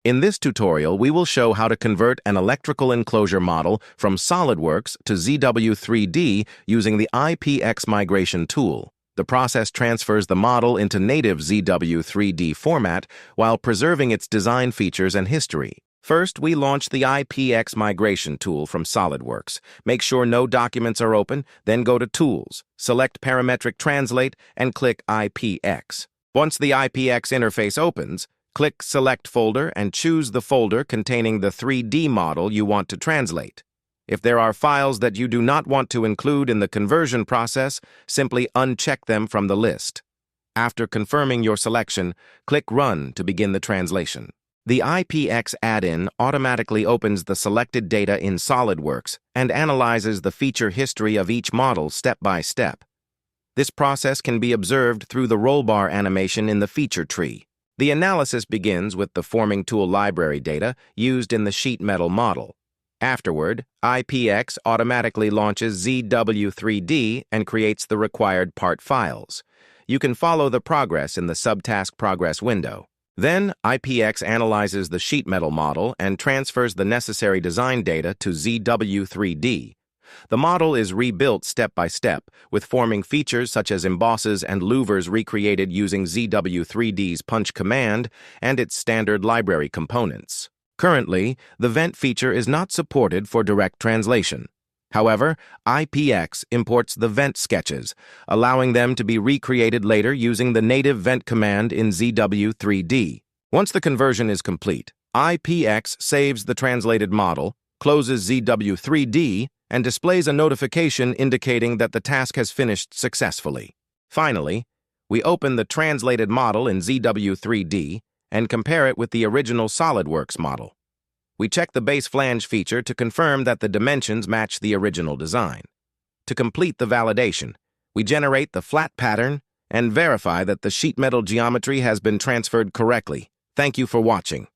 In this tutorial, we will show how to convert an electrical enclosure model from SolidWorks to ZW3D using the IPX migration tool. The process transfers the model into native ZW3D format while preserving its design features and history. First, we launch the IPX migration tool from SolidWorks. Make sure no documents are open, then go to Tools, select Parametric Translate, and click IPX. Once the IPX interface opens, click Select Folder and choose the folder containing the 3D model you want to translate. If there are files that you do not want to include in the conversion process, simply uncheck them from the list. After confirming your selection, click Run to begin the translation. The IPX add-in automatically opens the selected data in SolidWorks and analyzes the feature history of each model step by step. This process can be observed through the rollbar animation in the feature tree. The analysis begins with the forming tool library data used in the sheet metal model. Afterward, IPX automatically launches ZW3D and creates the required part files. You can follow the progress in the Subtask Progress window. Then, IPX analyzes the sheet metal model and transfers the necessary design data to ZW3D. The model is rebuilt step by step, with forming features such as embosses and louvers recreated using ZW3D's punch command and its standard library components. Currently, the vent feature is not supported for direct translation. However, IPX imports the vent sketches, allowing them to be recreated later using the native vent command in ZW3D. Once the conversion is complete, IPX saves the translated model, closes ZW3D, and displays a notification indicating that the task has finished successfully. Finally, we open the translated model in ZW3D and compare it with the original SolidWorks model. We check the base flange feature to confirm that the dimensions match the original design. To complete the validation, we generate the flat pattern and verify that the sheet metal geometry has been transferred correctly. Thank you for watching.